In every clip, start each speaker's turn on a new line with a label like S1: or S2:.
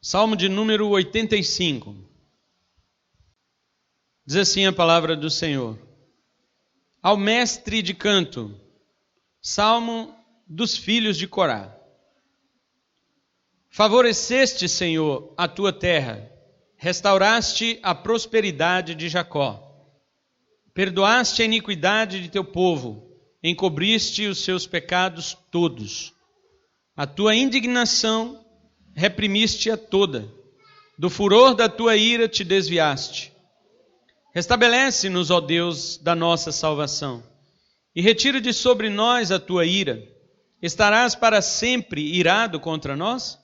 S1: Salmo de número 85. Diz assim a palavra do Senhor. Ao mestre de canto, Salmo dos filhos de Corá. Favoreceste, Senhor, a tua terra, restauraste a prosperidade de Jacó. Perdoaste a iniquidade de teu povo, encobriste os seus pecados todos. A tua indignação reprimiste-a toda, do furor da tua ira te desviaste. Restabelece-nos, ó Deus, da nossa salvação, e retira de sobre nós a tua ira. Estarás para sempre irado contra nós?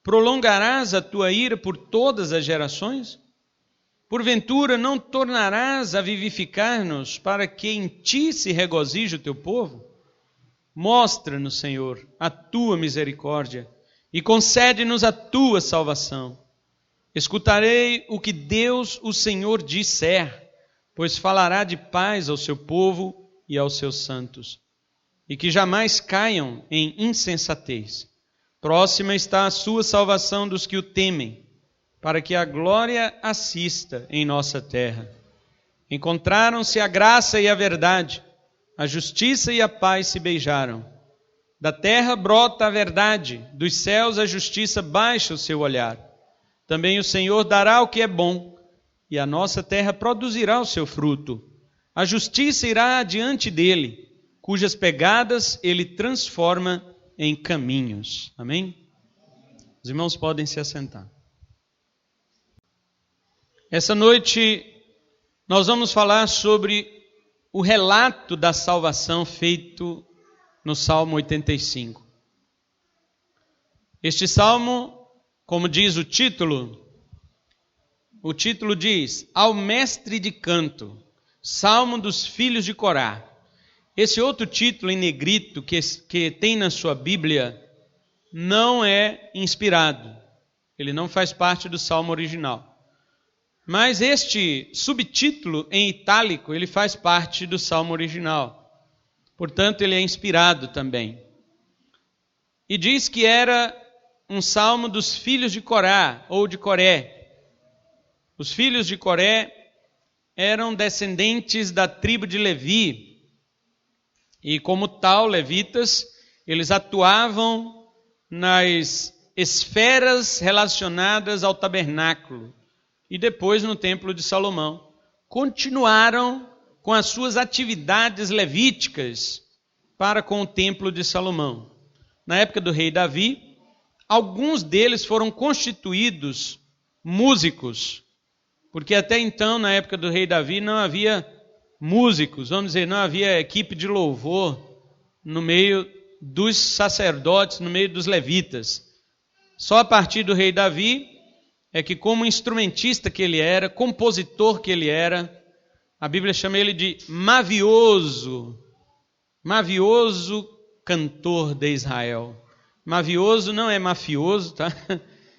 S1: Prolongarás a tua ira por todas as gerações? Porventura não tornarás a vivificar-nos para que em ti se regozije o teu povo? Mostra-nos, Senhor, a tua misericórdia e concede-nos a tua salvação. Escutarei o que Deus, o Senhor, disser, pois falará de paz ao seu povo e aos seus santos, e que jamais caiam em insensatez. Próxima está a sua salvação dos que o temem, para que a glória assista em nossa terra. Encontraram-se a graça e a verdade, a justiça e a paz se beijaram. Da terra brota a verdade, dos céus a justiça baixa o seu olhar. Também o Senhor dará o que é bom, e a nossa terra produzirá o seu fruto. A justiça irá adiante dele, cujas pegadas ele transforma em caminhos. Amém? Os irmãos podem se assentar. Essa noite nós vamos falar sobre o relato da salvação feito no Salmo 85. Este salmo, como diz o título diz, ao mestre de canto, Salmo dos filhos de Corá. Esse outro título em negrito que tem na sua Bíblia não é inspirado. Ele não faz parte do Salmo original. Mas este subtítulo em itálico, ele faz parte do Salmo original. Portanto, ele é inspirado também. E diz que era um salmo dos filhos de Corá, ou de Coré. Os filhos de Coré eram descendentes da tribo de Levi. E como tal, levitas, eles atuavam nas esferas relacionadas ao tabernáculo. E depois no templo de Salomão. Continuaram com as suas atividades levíticas para com o templo de Salomão. Na época do rei Davi, alguns deles foram constituídos músicos, porque até então, na época do rei Davi, não havia músicos, vamos dizer, não havia equipe de louvor no meio dos sacerdotes, no meio dos levitas. Só a partir do rei Davi é que, como instrumentista que ele era, compositor que ele era, a Bíblia chama ele de mavioso cantor de Israel. Mavioso não é mafioso, tá?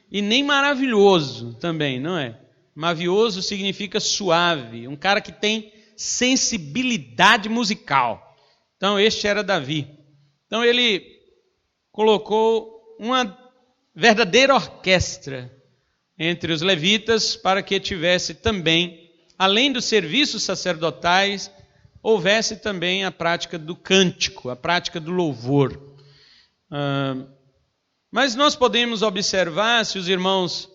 S1: E nem maravilhoso também, não é? Mavioso significa suave, um cara que tem sensibilidade musical. Então, este era Davi. Então, ele colocou uma verdadeira orquestra entre os levitas para que tivesse também, além dos serviços sacerdotais, houvesse também a prática do cântico, a prática do louvor. Mas nós podemos observar, se os irmãos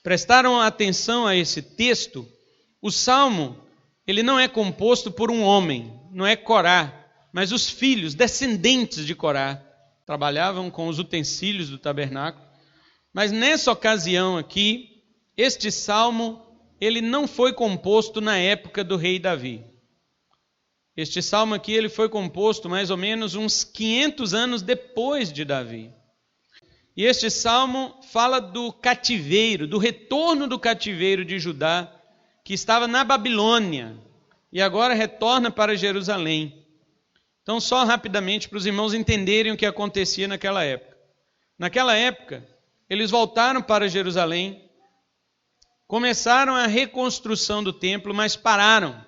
S1: prestaram atenção a esse texto, o salmo, ele não é composto por um homem, não é Corá, mas os filhos, descendentes de Corá, trabalhavam com os utensílios do tabernáculo. Mas nessa ocasião aqui, este salmo, ele não foi composto na época do rei Davi. Este salmo aqui, ele foi composto mais ou menos uns 500 anos depois de Davi. E este salmo fala do cativeiro, do retorno do cativeiro de Judá, que estava na Babilônia, e agora retorna para Jerusalém. Então, só rapidamente para os irmãos entenderem o que acontecia naquela época. Naquela época, eles voltaram para Jerusalém, começaram a reconstrução do templo, mas pararam.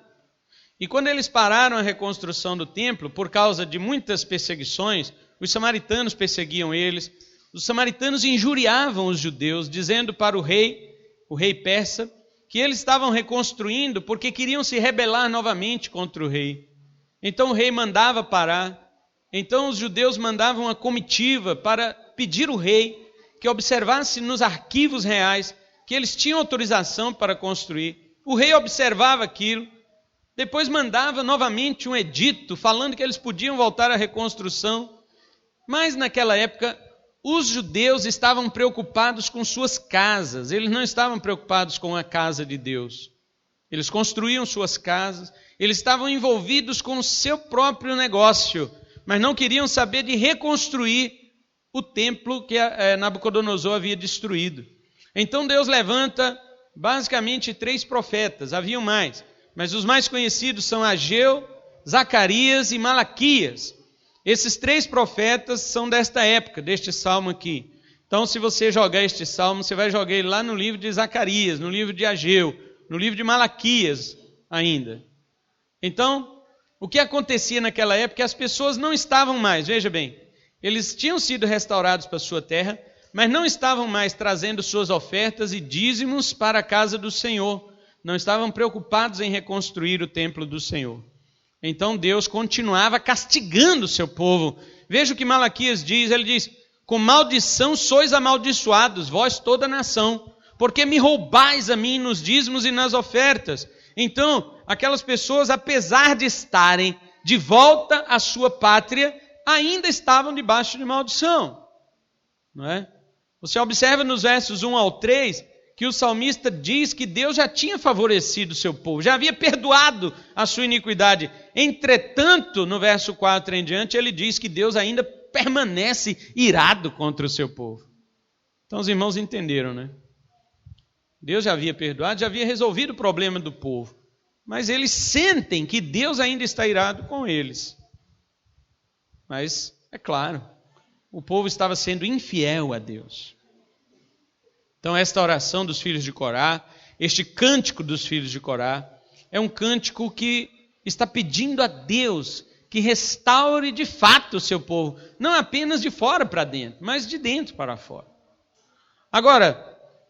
S1: E quando eles pararam a reconstrução do templo, por causa de muitas perseguições, os samaritanos perseguiam eles, os samaritanos injuriavam os judeus, dizendo para o rei persa, que eles estavam reconstruindo porque queriam se rebelar novamente contra o rei. Então o rei mandava parar. Então os judeus mandavam uma comitiva para pedir ao rei que observasse nos arquivos reais que eles tinham autorização para construir. O rei observava aquilo, depois mandava novamente um edito falando que eles podiam voltar à reconstrução. Mas naquela época os judeus estavam preocupados com suas casas, eles não estavam preocupados com a casa de Deus. Eles construíam suas casas, eles estavam envolvidos com o seu próprio negócio, mas não queriam saber de reconstruir o templo que Nabucodonosor havia destruído. Então Deus levanta basicamente 3 profetas, haviam mais, mas os mais conhecidos são Ageu, Zacarias e Malaquias. Esses 3 profetas são desta época, deste salmo aqui. Então, se você jogar este salmo, você vai jogar ele lá no livro de Zacarias, no livro de Ageu, no livro de Malaquias ainda. Então, o que acontecia naquela época é que as pessoas não estavam mais, veja bem, eles tinham sido restaurados para a sua terra, mas não estavam mais trazendo suas ofertas e dízimos para a casa do Senhor. Não estavam preocupados em reconstruir o templo do Senhor. Então Deus continuava castigando o seu povo. Veja o que Malaquias diz, ele diz: com maldição sois amaldiçoados, vós toda a nação, porque me roubais a mim nos dízimos e nas ofertas. Então, aquelas pessoas, apesar de estarem de volta à sua pátria, ainda estavam debaixo de maldição. Não é? Você observa nos versos 1 ao 3, que o salmista diz que Deus já tinha favorecido o seu povo, já havia perdoado a sua iniquidade. Entretanto, no verso 4 em diante, ele diz que Deus ainda permanece irado contra o seu povo. Então os irmãos entenderam, né? Deus já havia perdoado, já havia resolvido o problema do povo, mas eles sentem que Deus ainda está irado com eles. Mas, é claro, o povo estava sendo infiel a Deus. Então esta oração dos filhos de Corá, este cântico dos filhos de Corá, é um cântico que está pedindo a Deus que restaure de fato o seu povo, não apenas de fora para dentro, mas de dentro para fora. Agora,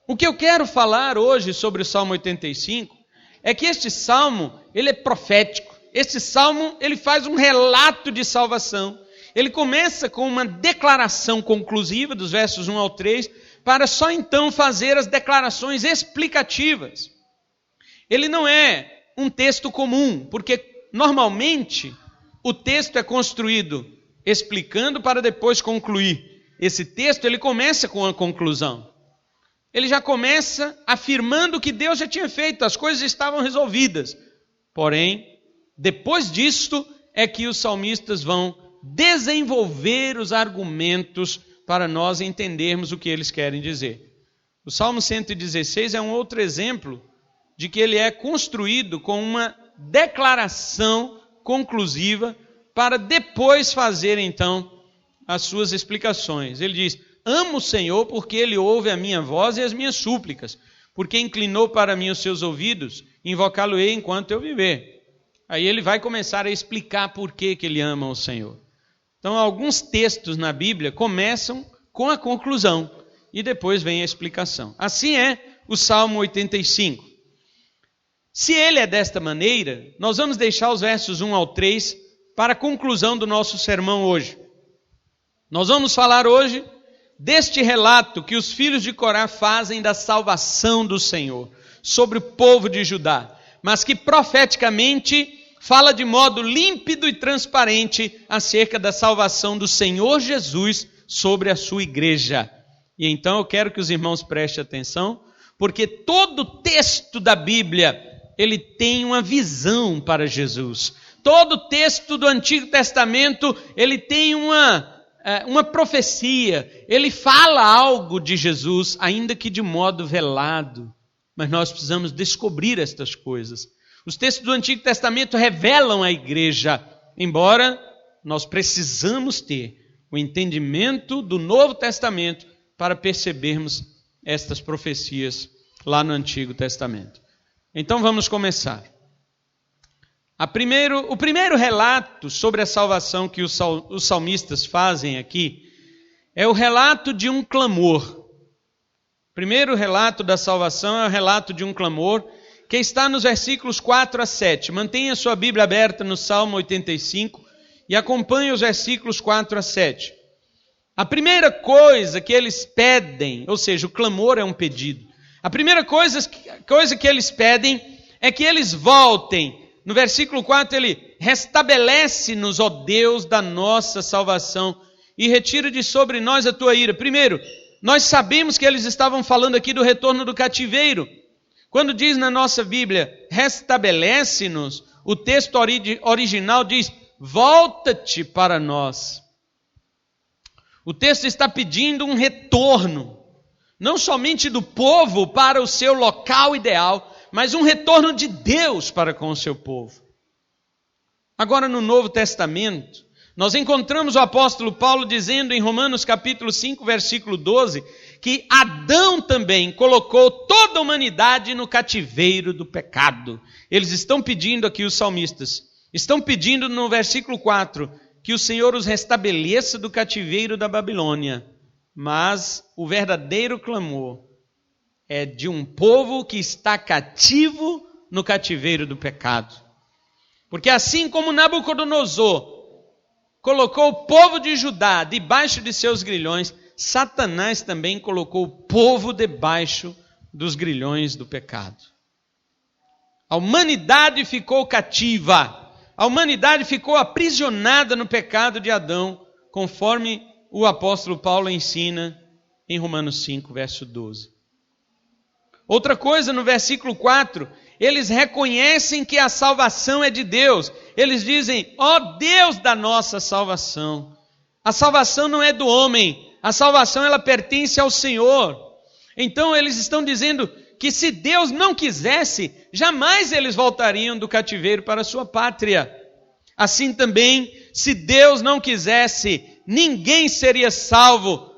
S1: o que eu quero falar hoje sobre o Salmo 85 é que este salmo, ele é profético. Este salmo, ele faz um relato de salvação. Ele começa com uma declaração conclusiva dos versos 1 ao 3, para só então fazer as declarações explicativas. Ele não é um texto comum, porque normalmente o texto é construído explicando para depois concluir. Esse texto, ele começa com a conclusão. Ele já começa afirmando que Deus já tinha feito, as coisas estavam resolvidas. Porém, depois disto é que os salmistas vão desenvolver os argumentos para nós entendermos o que eles querem dizer. O Salmo 116 é um outro exemplo de que ele é construído com uma declaração conclusiva para depois fazer então as suas explicações. Ele diz: amo o Senhor porque Ele ouve a minha voz e as minhas súplicas, porque inclinou para mim os seus ouvidos, invocá-lo-ei enquanto eu viver. Aí ele vai começar a explicar por que ele ama o Senhor. Então, alguns textos na Bíblia começam com a conclusão e depois vem a explicação. Assim é o Salmo 85. Se ele é desta maneira, nós vamos deixar os versos 1 ao 3 para a conclusão do nosso sermão hoje. Nós vamos falar hoje deste relato que os filhos de Corá fazem da salvação do Senhor sobre o povo de Judá, mas que profeticamente fala de modo límpido e transparente acerca da salvação do Senhor Jesus sobre a sua igreja. E então eu quero que os irmãos prestem atenção, porque todo texto da Bíblia, ele tem uma visão para Jesus. Todo texto do Antigo Testamento, ele tem uma profecia, ele fala algo de Jesus, ainda que de modo velado. Mas nós precisamos descobrir estas coisas. Os textos do Antigo Testamento revelam a igreja, embora nós precisamos ter o entendimento do Novo Testamento para percebermos estas profecias lá no Antigo Testamento. Então vamos começar. O primeiro relato sobre a salvação que os salmistas fazem aqui é o relato de um clamor. O primeiro relato da salvação é o relato de um clamor, que está nos versículos 4 a 7. Mantenha sua Bíblia aberta no Salmo 85 e acompanhe os versículos 4 a 7. A primeira coisa que eles pedem, ou seja, o clamor é um pedido. A primeira coisa que eles pedem é que eles voltem. No versículo 4 ele restabelece-nos, ó Deus da nossa salvação, e retira de sobre nós a tua ira. Primeiro, nós sabemos que eles estavam falando aqui do retorno do cativeiro. Quando diz na nossa Bíblia, restabelece-nos, o texto original diz, volta-te para nós. O texto está pedindo um retorno, não somente do povo para o seu local ideal, mas um retorno de Deus para com o seu povo. Agora no Novo Testamento, nós encontramos o apóstolo Paulo dizendo em Romanos capítulo 5, versículo 12, que Adão também colocou toda a humanidade no cativeiro do pecado. Eles estão pedindo aqui, os salmistas, estão pedindo no versículo 4, que o Senhor os restabeleça do cativeiro da Babilônia. Mas o verdadeiro clamor é de um povo que está cativo no cativeiro do pecado. Porque assim como Nabucodonosor colocou o povo de Judá debaixo de seus grilhões, Satanás também colocou o povo debaixo dos grilhões do pecado. A humanidade ficou cativa, a humanidade ficou aprisionada no pecado de Adão, conforme o apóstolo Paulo ensina em Romanos 5, verso 12. Outra coisa, no versículo 4, eles reconhecem que a salvação é de Deus. Eles dizem, ó Deus da nossa salvação. A salvação não é do homem, a salvação ela pertence ao Senhor. Então eles estão dizendo que se Deus não quisesse, jamais eles voltariam do cativeiro para a sua pátria. Assim também, se Deus não quisesse, ninguém seria salvo.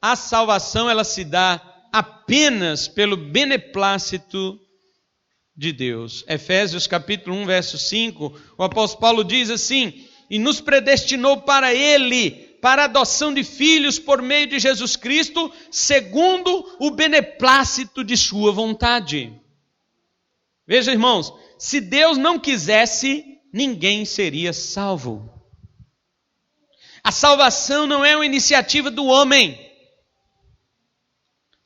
S1: A salvação ela se dá apenas pelo beneplácito de Deus. Efésios capítulo 1, verso 5, o apóstolo Paulo diz assim, e nos predestinou para Ele, para a adoção de filhos por meio de Jesus Cristo, segundo o beneplácito de sua vontade. Veja, irmãos, se Deus não quisesse, ninguém seria salvo. A salvação não é uma iniciativa do homem.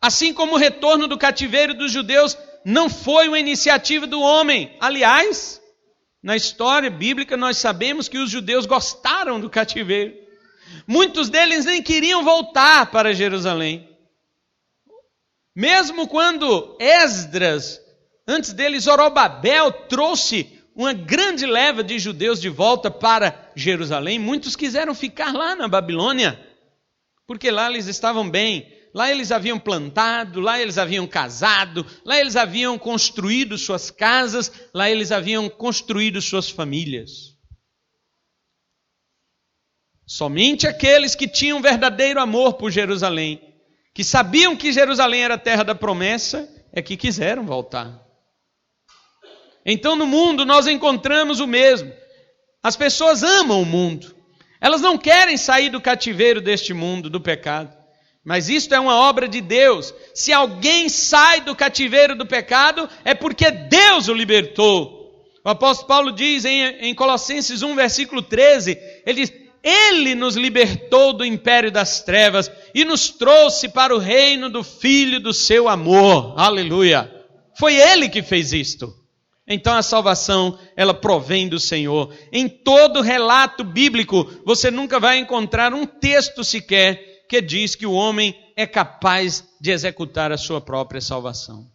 S1: Assim como o retorno do cativeiro dos judeus não foi uma iniciativa do homem. Aliás, na história bíblica nós sabemos que os judeus gostaram do cativeiro. Muitos deles nem queriam voltar para Jerusalém. Mesmo quando Esdras, antes deles Zorobabel, trouxe uma grande leva de judeus de volta para Jerusalém, muitos quiseram ficar lá na Babilônia, porque lá eles estavam bem, lá eles haviam plantado, lá eles haviam casado, lá eles haviam construído suas casas, lá eles haviam construído suas famílias. Somente aqueles que tinham verdadeiro amor por Jerusalém, que sabiam que Jerusalém era a terra da promessa, é que quiseram voltar. Então no mundo nós encontramos o mesmo. As pessoas amam o mundo. Elas não querem sair do cativeiro deste mundo, do pecado. Mas isto é uma obra de Deus. Se alguém sai do cativeiro do pecado, é porque Deus o libertou. O apóstolo Paulo diz em Colossenses 1, versículo 13, ele diz, Ele nos libertou do império das trevas e nos trouxe para o reino do Filho do seu amor. Aleluia! Foi Ele que fez isto. Então a salvação, ela provém do Senhor. Em todo relato bíblico, você nunca vai encontrar um texto sequer que diz que o homem é capaz de executar a sua própria salvação.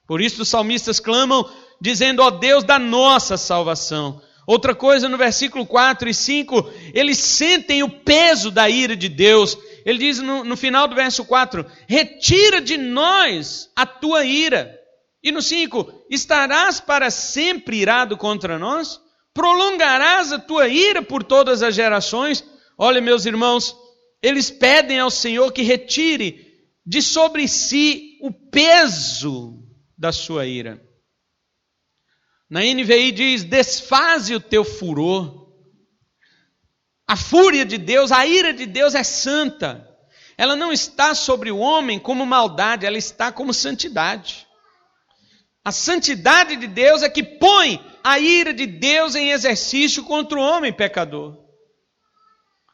S1: Por isso os salmistas clamam, dizendo, ó Deus da nossa salvação. Outra coisa, no versículo 4 e 5, eles sentem o peso da ira de Deus. Ele diz no final do verso 4, retira de nós a tua ira. E no 5, estarás para sempre irado contra nós? Prolongarás a tua ira por todas as gerações? Olha, meus irmãos, eles pedem ao Senhor que retire de sobre si o peso da sua ira. Na NVI diz, desfaze o teu furor. A fúria de Deus, a ira de Deus é santa. ela não está sobre o homem como maldade, ela está como santidade. A santidade de Deus é que põe a ira de Deus em exercício contra o homem pecador.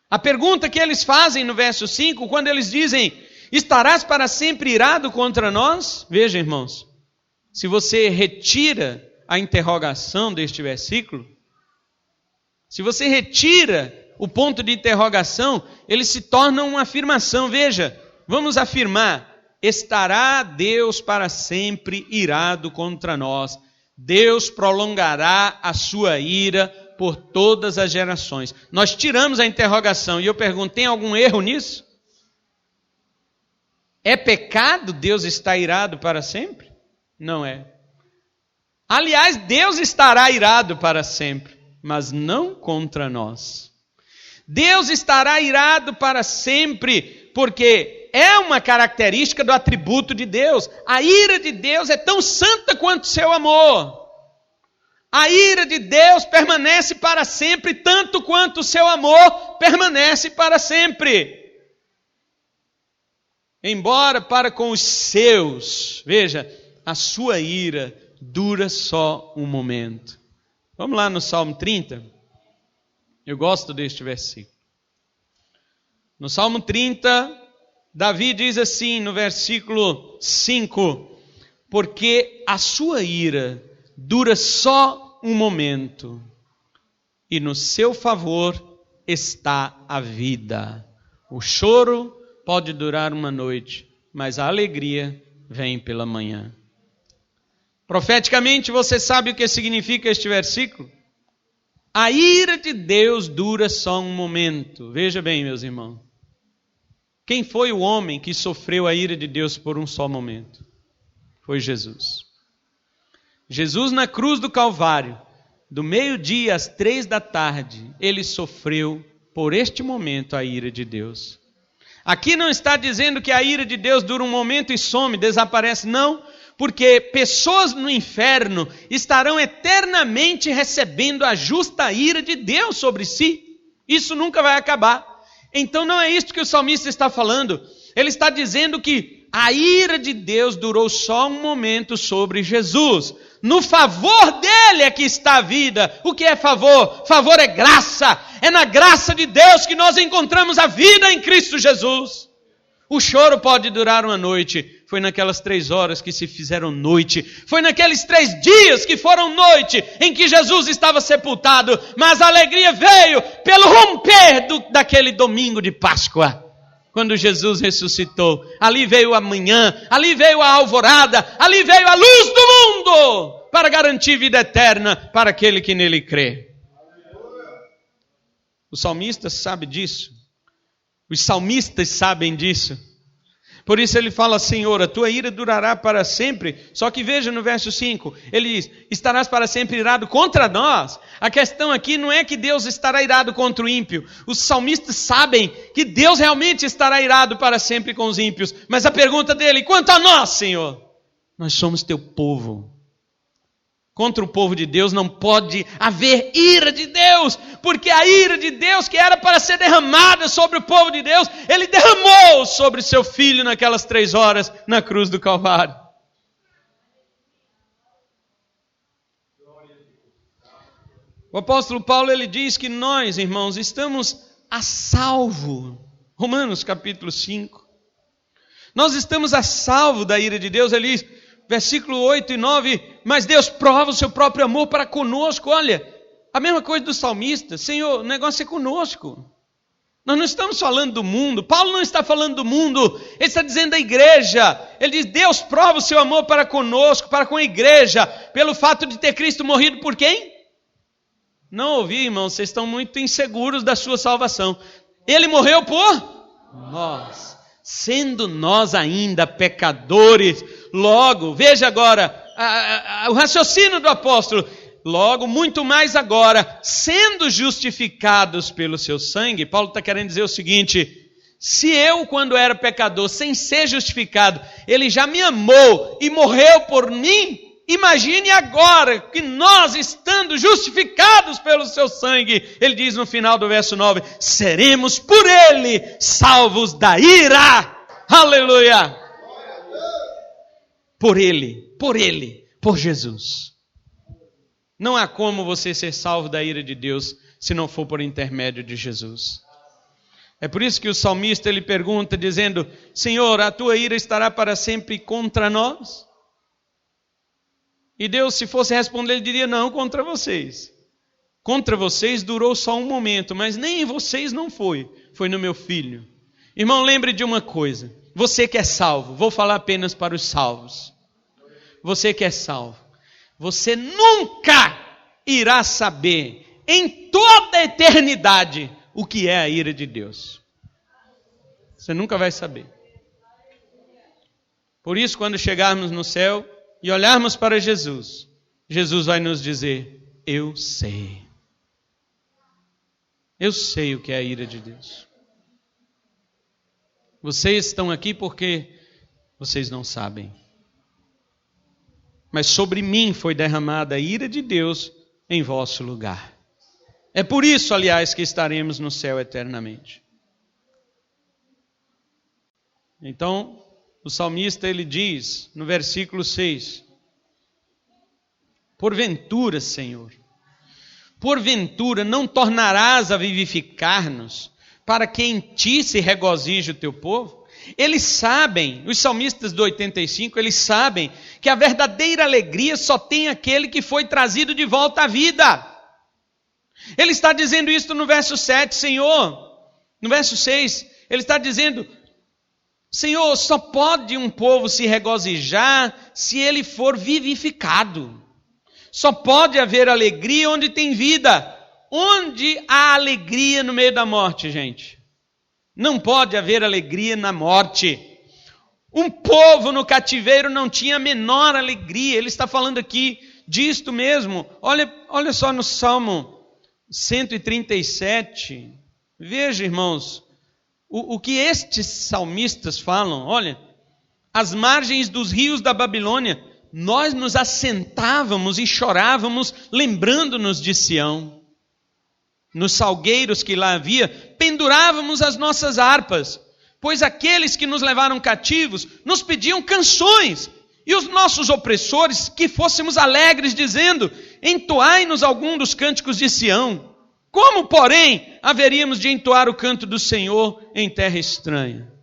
S1: A pergunta que eles fazem no verso 5, quando eles dizem, estarás para sempre irado contra nós? Veja, irmãos, se você retira a interrogação deste versículo, se você retira o ponto de interrogação, ele se torna uma afirmação. Veja, vamos afirmar, estará Deus para sempre irado contra nós. Deus prolongará a sua ira por todas as gerações. Nós tiramos a interrogação e eu pergunto, tem algum erro nisso? É pecado Deus estar irado para sempre? Não é. Aliás, Deus estará irado para sempre, mas não contra nós. Deus estará irado para sempre, porque é uma característica do atributo de Deus. A ira de Deus é tão santa quanto seu amor. A ira de Deus permanece para sempre, tanto quanto o seu amor permanece para sempre. Embora para com os seus, veja, a sua ira dura só um momento. Vamos lá no Salmo 30. Eu gosto deste versículo. No Salmo 30, Davi diz assim no versículo 5, porque a sua ira dura só um momento, e no seu favor está a vida. O choro pode durar uma noite, mas a alegria vem pela manhã. Profeticamente, você sabe o que significa este versículo? A ira de Deus dura só um momento. Veja bem, meus irmãos. Quem foi o homem que sofreu a ira de Deus por um só momento? Foi Jesus. Jesus na cruz do Calvário, do meio-dia às 3 da tarde, ele sofreu por este momento a ira de Deus. Aqui não está dizendo que a ira de Deus dura um momento e some, desaparece, não, porque pessoas no inferno estarão eternamente recebendo a justa ira de Deus sobre si. Isso nunca vai acabar. Então não é isso que o salmista está falando. Ele está dizendo que a ira de Deus durou só um momento sobre Jesus. No favor dele é que está a vida. O que é favor? Favor é graça. É na graça de Deus que nós encontramos a vida em Cristo Jesus. O choro pode durar uma noite. Foi naquelas 3 horas que se fizeram noite. Foi naqueles 3 dias que foram noite em que Jesus estava sepultado. Mas a alegria veio pelo romper daquele domingo de Páscoa. Quando Jesus ressuscitou. Ali veio a manhã, ali veio a alvorada, ali veio a luz do mundo. Para garantir vida eterna para aquele que nele crê. O salmista sabe disso. Os salmistas sabem disso. Por isso ele fala, Senhor, a tua ira durará para sempre. Só que veja no verso 5, ele diz, estarás para sempre irado contra nós. A questão aqui não é que Deus estará irado contra o ímpio. Os salmistas sabem que Deus realmente estará irado para sempre com os ímpios. Mas a pergunta dele, quanto a nós, Senhor? Nós somos teu povo. Contra o povo de Deus não pode haver ira de Deus, porque a ira de Deus que era para ser derramada sobre o povo de Deus, ele derramou sobre seu filho naquelas 3 horas na cruz do Calvário. O apóstolo Paulo ele diz que nós, irmãos, estamos a salvo. Romanos capítulo 5. Nós estamos a salvo da ira de Deus, ele diz, versículo 8 e 9, mas Deus prova o seu próprio amor para conosco. Olha, a mesma coisa do salmista, Senhor, o negócio é conosco. Nós não estamos falando do mundo, Paulo não está falando do mundo, ele está dizendo da igreja. Ele diz, Deus prova o seu amor para conosco, para com a igreja, pelo fato de ter Cristo morrido por quem? Não ouvi, irmãos, vocês estão muito inseguros da sua salvação. Ele morreu por nós, sendo nós ainda pecadores. Logo, veja agora, o raciocínio do apóstolo. Logo, muito mais agora, sendo justificados pelo seu sangue. Paulo está querendo dizer o seguinte, se eu, quando era pecador, sem ser justificado, ele já me amou e morreu por mim, Imagine agora que nós, estando justificados pelo seu sangue, ele diz no final do verso 9, seremos por ele salvos da ira. Aleluia! Por ele, por Jesus. Não há como você ser salvo da ira de Deus se não for por intermédio de Jesus. É por isso que o salmista ele pergunta dizendo, Senhor, a tua ira estará para sempre contra nós? E Deus, se fosse responder, ele diria, não, contra vocês. Contra vocês durou só um momento, mas nem em vocês não foi. Foi no meu filho. Irmão, lembre de uma coisa. Você que é salvo, vou falar apenas para os salvos. Você que é salvo, você nunca irá saber em toda a eternidade o que é a ira de Deus. Você nunca vai saber. Por isso, quando chegarmos no céu e olharmos para Jesus, Jesus vai nos dizer, eu sei. Eu sei o que é a ira de Deus. Vocês estão aqui porque vocês não sabem. Mas sobre mim foi derramada a ira de Deus em vosso lugar. É por isso, aliás, que estaremos no céu eternamente. Então, o salmista ele diz no versículo 6, porventura, Senhor, porventura não tornarás a vivificar-nos, para que em ti se regozije o teu povo? Eles sabem, os salmistas do 85, eles sabem que a verdadeira alegria só tem aquele que foi trazido de volta à vida. Ele está dizendo isso no verso 7, Senhor. No verso 6, ele está dizendo, Senhor, só pode um povo se regozijar se ele for vivificado. Só pode haver alegria onde tem vida. Onde há alegria no meio da morte, gente? Não pode haver alegria na morte. Um povo no cativeiro não tinha a menor alegria. Ele está falando aqui disto mesmo. Olha só no Salmo 137. Veja, irmãos, o que estes salmistas falam. Olha, às margens dos rios da Babilônia, nós nos assentávamos e chorávamos, lembrando-nos de Sião. Nos salgueiros que lá havia, pendurávamos as nossas harpas, pois aqueles que nos levaram cativos nos pediam canções, e os nossos opressores que fôssemos alegres, dizendo, entoai-nos algum dos cânticos de Sião. Como, porém, haveríamos de entoar o canto do Senhor em terra estranha?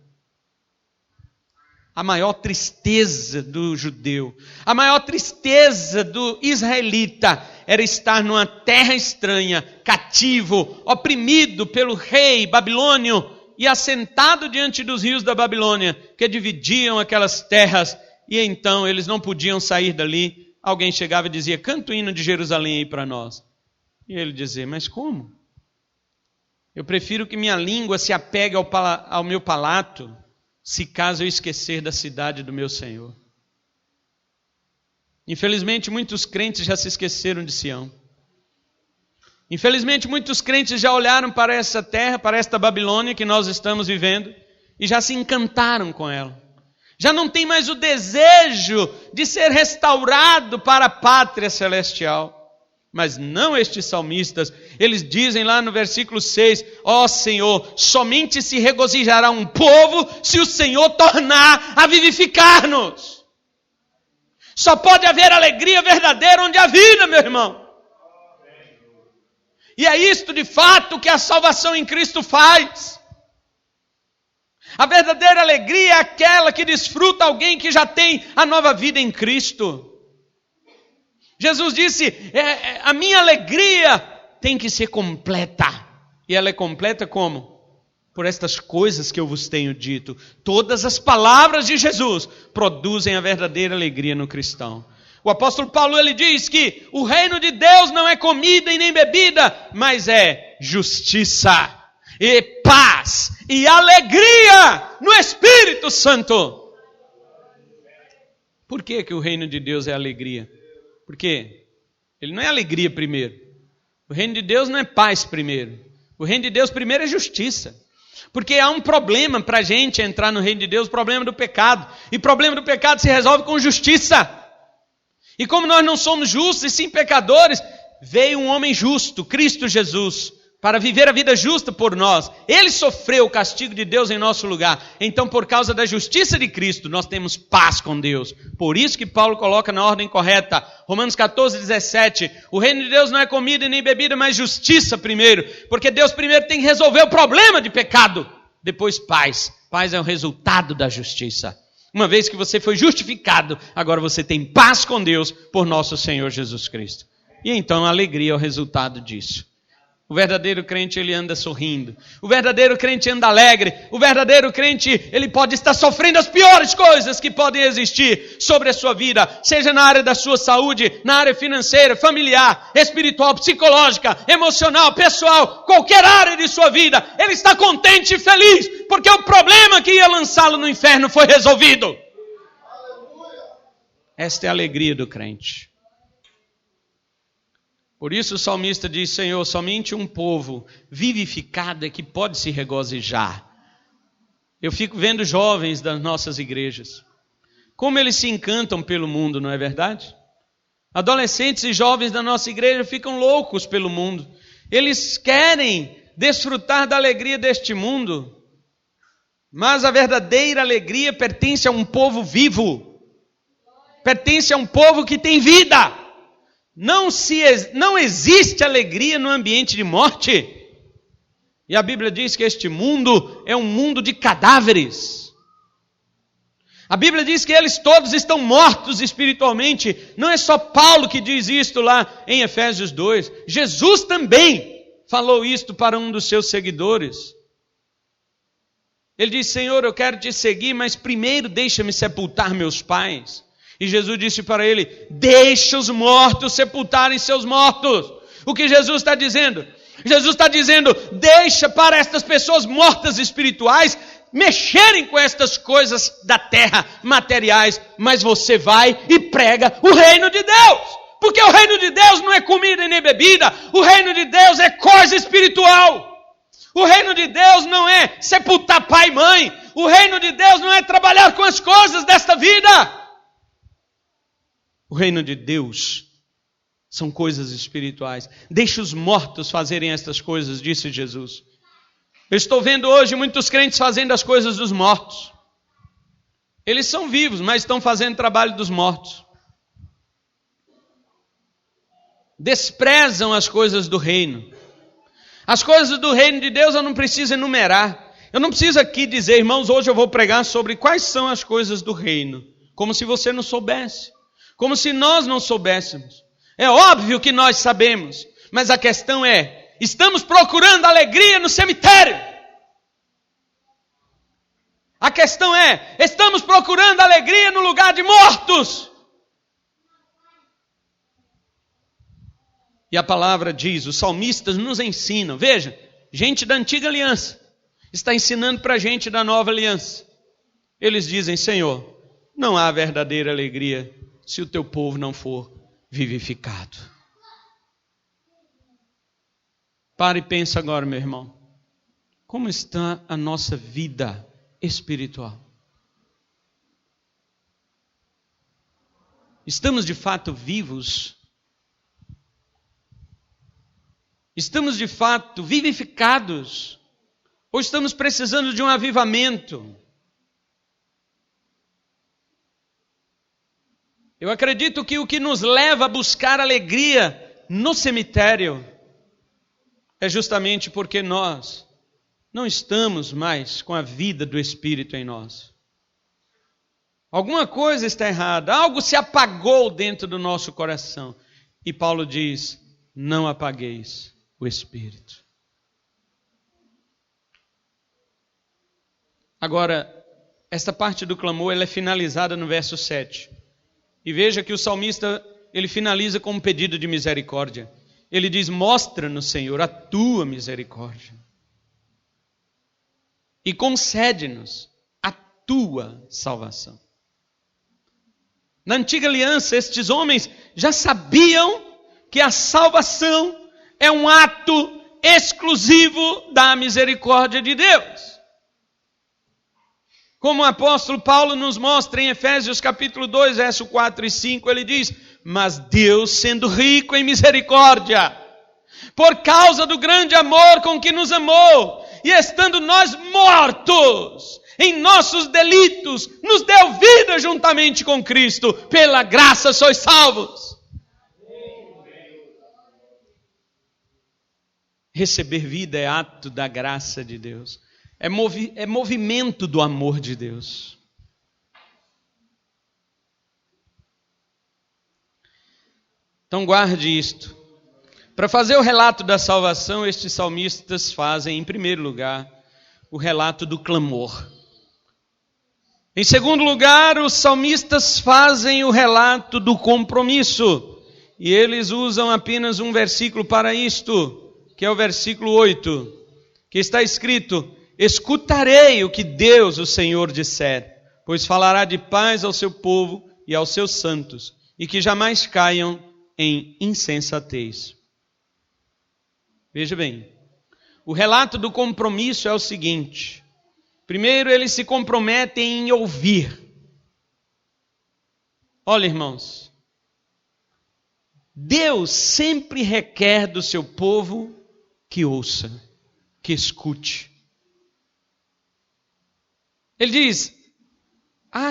S1: A maior tristeza do judeu, a maior tristeza do israelita era estar numa terra estranha, cativo, oprimido pelo rei babilônio e assentado diante dos rios da Babilônia, que dividiam aquelas terras, e então eles não podiam sair dali. Alguém chegava e dizia, canta o hino de Jerusalém aí para nós. E ele dizia, mas como? Eu prefiro que minha língua se apegue ao meu palato, se caso eu esquecer da cidade do meu Senhor. Infelizmente, muitos crentes já se esqueceram de Sião. Infelizmente, muitos crentes já olharam para essa terra, para esta Babilônia que nós estamos vivendo, e já se encantaram com ela. Já não tem mais o desejo de ser restaurado para a pátria celestial. Mas não estes salmistas, eles dizem lá no versículo 6, ó Senhor, somente se regozijará um povo se o Senhor tornar a vivificar-nos. Só pode haver alegria verdadeira onde há vida, meu irmão. E é isto de fato que a salvação em Cristo faz. A verdadeira alegria é aquela que desfruta alguém que já tem a nova vida em Cristo. Jesus disse, a minha alegria tem que ser completa. E ela é completa como? Por estas coisas que eu vos tenho dito. Todas as palavras de Jesus produzem a verdadeira alegria no cristão. O apóstolo Paulo ele diz que o reino de Deus não é comida e nem bebida, mas é justiça e paz e alegria no Espírito Santo. Por que o reino de Deus é alegria? Porque ele não é alegria primeiro. O reino de Deus não é paz primeiro. O reino de Deus primeiro é justiça. Porque há um problema para a gente entrar no reino de Deus, o problema do pecado. E o problema do pecado se resolve com justiça. E como nós não somos justos e sim pecadores, veio um homem justo, Cristo Jesus, para viver a vida justa por nós. Ele sofreu o castigo de Deus em nosso lugar. Então, por causa da justiça de Cristo, nós temos paz com Deus. Por isso que Paulo coloca na ordem correta, Romanos 14, 17, o reino de Deus não é comida e nem bebida, mas justiça primeiro. Porque Deus primeiro tem que resolver o problema de pecado, depois paz. Paz é o resultado da justiça. Uma vez que você foi justificado, agora você tem paz com Deus por nosso Senhor Jesus Cristo. E então a alegria é o resultado disso. O verdadeiro crente, ele anda sorrindo. O verdadeiro crente anda alegre. O verdadeiro crente, ele pode estar sofrendo as piores coisas que podem existir sobre a sua vida, seja na área da sua saúde, na área financeira, familiar, espiritual, psicológica, emocional, pessoal, qualquer área de sua vida. Ele está contente e feliz, porque o problema que ia lançá-lo no inferno foi resolvido. Esta é a alegria do crente. Por isso o salmista diz, Senhor, somente um povo vivificado é que pode se regozijar. Eu fico vendo jovens das nossas igrejas, como eles se encantam pelo mundo, não é verdade? Adolescentes e jovens da nossa igreja ficam loucos pelo mundo. Eles querem desfrutar da alegria deste mundo, mas a verdadeira alegria pertence a um povo vivo, pertence a um povo que tem vida. Não existe alegria no ambiente de morte. E a Bíblia diz que este mundo é um mundo de cadáveres. A Bíblia diz que eles todos estão mortos espiritualmente. Não é só Paulo que diz isto lá em Efésios 2. Jesus também falou isto para um dos seus seguidores. Ele disse, Senhor, eu quero te seguir, mas primeiro deixa-me sepultar meus pais. E Jesus disse para ele, deixa os mortos sepultarem seus mortos. O que Jesus está dizendo? Jesus está dizendo, deixa para estas pessoas mortas espirituais mexerem com estas coisas da terra, materiais, mas você vai e prega o reino de Deus. Porque o reino de Deus não é comida e nem bebida, o reino de Deus é coisa espiritual. O reino de Deus não é sepultar pai e mãe, o reino de Deus não é trabalhar com as coisas desta vida. O reino de Deus são coisas espirituais. Deixa os mortos fazerem estas coisas, disse Jesus. Eu estou vendo hoje muitos crentes fazendo as coisas dos mortos. Eles são vivos, mas estão fazendo o trabalho dos mortos. Desprezam as coisas do reino. As coisas do reino de Deus eu não preciso enumerar. Eu não preciso aqui dizer, irmãos, hoje eu vou pregar sobre quais são as coisas do reino. Como se você não soubesse. Como se nós não soubéssemos. É óbvio que nós sabemos, mas a questão é, estamos procurando alegria no cemitério. A questão é, estamos procurando alegria no lugar de mortos. E a palavra diz, os salmistas nos ensinam, veja, gente da antiga aliança, está ensinando para a gente da nova aliança. Eles dizem, Senhor, não há verdadeira alegria se o teu povo não for vivificado. Pare e pense agora, meu irmão. Como está a nossa vida espiritual? Estamos de fato vivos? Estamos de fato vivificados? Ou estamos precisando de um avivamento? Eu acredito que o que nos leva a buscar alegria no cemitério é justamente porque nós não estamos mais com a vida do Espírito em nós. Alguma coisa está errada, algo se apagou dentro do nosso coração. E Paulo diz, não apagueis o Espírito. Agora, esta parte do clamor ela é finalizada no verso 7. E veja que o salmista, ele finaliza com um pedido de misericórdia. Ele diz, mostra-nos, Senhor, a tua misericórdia. E concede-nos a tua salvação. Na antiga aliança, estes homens já sabiam que a salvação é um ato exclusivo da misericórdia de Deus. Como o apóstolo Paulo nos mostra em Efésios capítulo 2, verso 4 e 5, ele diz: mas Deus, sendo rico em misericórdia, por causa do grande amor com que nos amou, e estando nós mortos em nossos delitos, nos deu vida juntamente com Cristo, pela graça sois salvos. Receber vida é ato da graça de Deus, é movimento do amor de Deus. Então guarde isto. Para fazer o relato da salvação, estes salmistas fazem, em primeiro lugar, o relato do clamor. Em segundo lugar, os salmistas fazem o relato do compromisso. E eles usam apenas um versículo para isto, que é o versículo 8, que está escrito: escutarei o que Deus, o Senhor, disser, pois falará de paz ao seu povo e aos seus santos, e que jamais caiam em insensatez. Veja bem, o relato do compromisso é o seguinte: primeiro, eles se comprometem em ouvir. Olha, irmãos, Deus sempre requer do seu povo que ouça, que escute. Ele diz: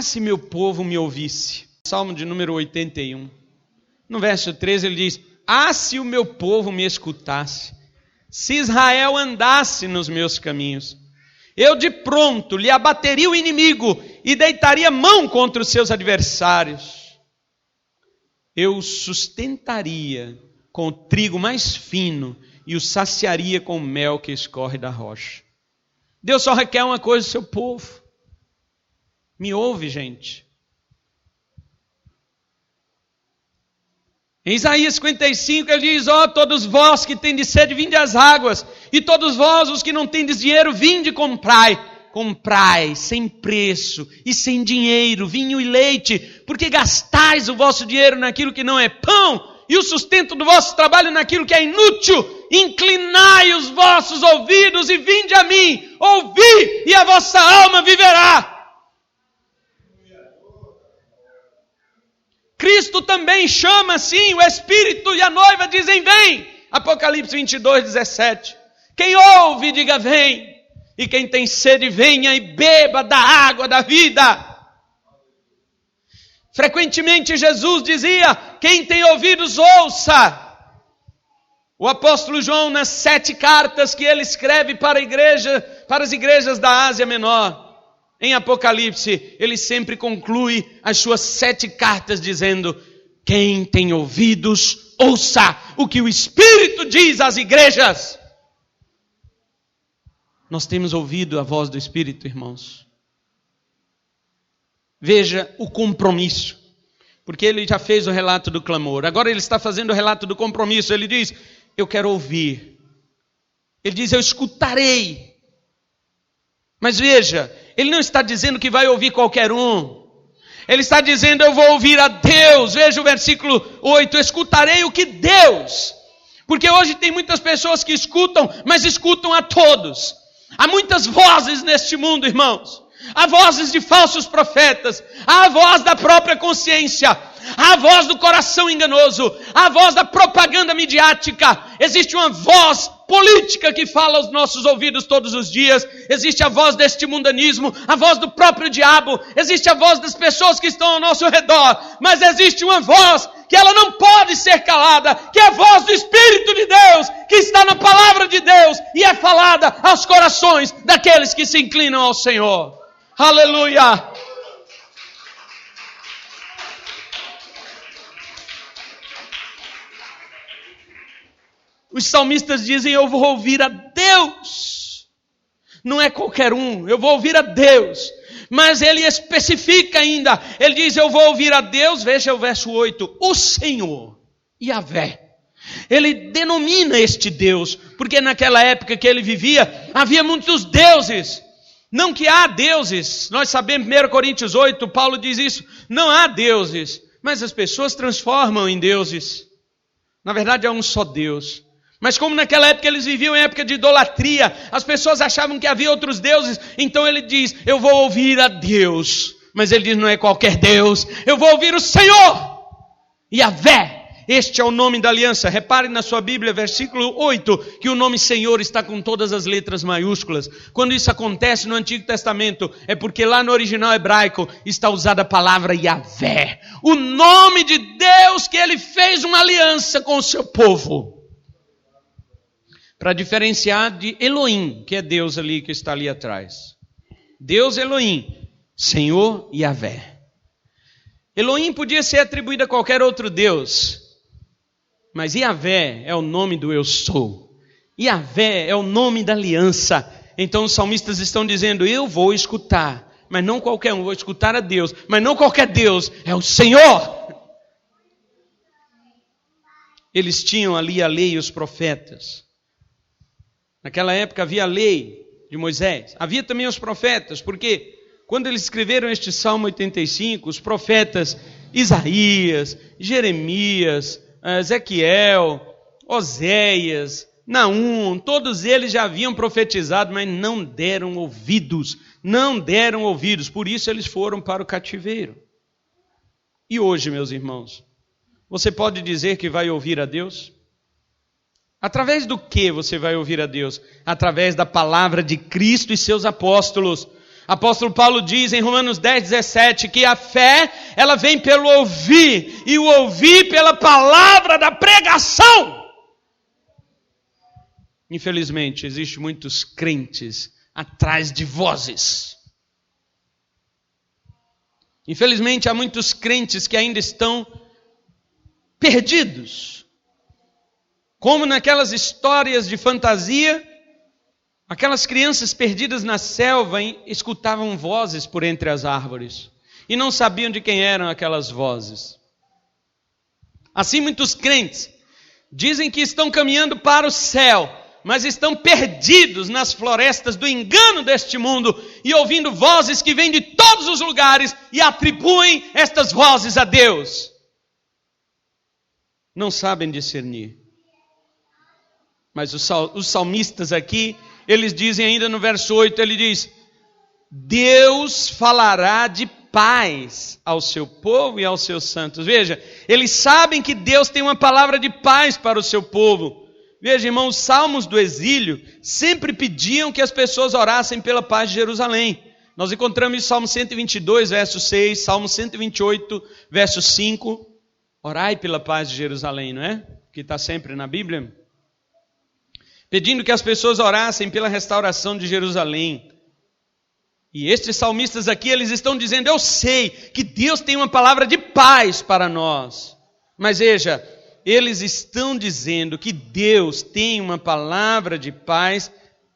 S1: se meu povo me ouvisse. Salmo de número 81. No verso 13 ele diz: se o meu povo me escutasse, se Israel andasse nos meus caminhos, eu de pronto lhe abateria o inimigo e deitaria mão contra os seus adversários. Eu o sustentaria com o trigo mais fino e o saciaria com o mel que escorre da rocha. Deus só requer uma coisa do seu povo. Me ouve, gente. Em Isaías 55 ele diz: todos vós que tendes sede, vinde às águas, e todos vós os que não tendes dinheiro, vinde comprai. Comprai sem preço e sem dinheiro, vinho e leite, porque gastais o vosso dinheiro naquilo que não é pão, e o sustento do vosso trabalho naquilo que é inútil. Inclinai os vossos ouvidos e vinde a mim, ouvi, e a vossa alma viverá. Cristo também chama assim, o Espírito e a noiva dizem: vem. Apocalipse 22, 17. Quem ouve, diga vem. E quem tem sede, venha e beba da água da vida. Frequentemente Jesus dizia: quem tem ouvidos, ouça. O apóstolo João, nas 7 cartas que ele escreve para as igrejas da Ásia Menor, em Apocalipse, ele sempre conclui as suas 7 cartas dizendo: quem tem ouvidos, ouça o que o Espírito diz às igrejas. Nós temos ouvido a voz do Espírito, irmãos. Veja o compromisso, porque ele já fez o relato do clamor, agora ele está fazendo o relato do compromisso. Ele diz: eu quero ouvir. Ele diz: eu escutarei. Mas veja, ele não está dizendo que vai ouvir qualquer um. Ele está dizendo: eu vou ouvir a Deus. Veja o versículo 8: escutarei o que Deus. Porque hoje tem muitas pessoas que escutam, mas escutam a todos. Há muitas vozes neste mundo, irmãos. Há vozes de falsos profetas. Há a voz da própria consciência. Há a voz do coração enganoso. Há a voz da propaganda midiática. Existe uma voz política que fala aos nossos ouvidos todos os dias. Existe a voz deste mundanismo, a voz do próprio diabo. Existe a voz das pessoas que estão ao nosso redor. Mas existe uma voz que ela não pode ser calada, que é a voz do Espírito de Deus, que está na palavra de Deus e é falada aos corações daqueles que se inclinam ao Senhor. Aleluia! Os salmistas dizem: eu vou ouvir a Deus. Não é qualquer um, eu vou ouvir a Deus. Mas ele especifica ainda, ele diz: eu vou ouvir a Deus. Veja o verso 8, o Senhor, Yahvé. Ele denomina este Deus, porque naquela época que ele vivia, havia muitos deuses. Não que há deuses, nós sabemos, 1 Coríntios 8, Paulo diz isso, não há deuses, mas as pessoas transformam em deuses. Na verdade é um só Deus. Mas como naquela época eles viviam em época de idolatria, as pessoas achavam que havia outros deuses, então ele diz, eu vou ouvir a Deus. Mas ele diz, não é qualquer Deus, eu vou ouvir o Senhor, Yahvé. Este é o nome da aliança. Repare na sua Bíblia, versículo 8, que o nome Senhor está com todas as letras maiúsculas. Quando isso acontece no Antigo Testamento, é porque lá no original hebraico está usada a palavra Yahvé. O nome de Deus que ele fez uma aliança com o seu povo. Para diferenciar de Elohim, que é Deus ali que está ali atrás. Deus Elohim, Senhor Yahvé. Elohim podia ser atribuído a qualquer outro Deus. Mas Yahvé é o nome do eu sou. Yahvé é o nome da aliança. Então os salmistas estão dizendo, eu vou escutar, mas não qualquer um, vou escutar a Deus, mas não qualquer Deus, é o Senhor. Eles tinham ali a lei e os profetas. Naquela época havia a lei de Moisés, havia também os profetas, porque quando eles escreveram este Salmo 85, os profetas Isaías, Jeremias, Ezequiel, Oséias, Naum, todos eles já haviam profetizado, mas não deram ouvidos, por isso eles foram para o cativeiro. E hoje, meus irmãos, você pode dizer que vai ouvir a Deus? Através do que você vai ouvir a Deus? Através da palavra de Cristo e seus apóstolos. Apóstolo Paulo diz em Romanos 10:17 que a fé, ela vem pelo ouvir, e o ouvir pela palavra da pregação. Infelizmente, existem muitos crentes atrás de vozes. Infelizmente, há muitos crentes que ainda estão perdidos. Como naquelas histórias de fantasia, aquelas crianças perdidas na selva escutavam vozes por entre as árvores e não sabiam de quem eram aquelas vozes. Assim muitos crentes dizem que estão caminhando para o céu, mas estão perdidos nas florestas do engano deste mundo e ouvindo vozes que vêm de todos os lugares e atribuem estas vozes a Deus. Não sabem discernir. Mas os salmistas aqui, eles dizem ainda no verso 8, ele diz, Deus falará de paz ao seu povo e aos seus santos. Veja, eles sabem que Deus tem uma palavra de paz para o seu povo. Veja, irmãos, os salmos do exílio sempre pediam que as pessoas orassem pela paz de Jerusalém. Nós encontramos isso em Salmo 122, verso 6, Salmo 128, verso 5. Orai pela paz de Jerusalém, não é? Que está sempre na Bíblia. Pedindo que as pessoas orassem pela restauração de Jerusalém. E estes salmistas aqui, eles estão dizendo, eu sei que Deus tem uma palavra de paz para nós. Mas veja, eles estão dizendo que Deus tem uma palavra de paz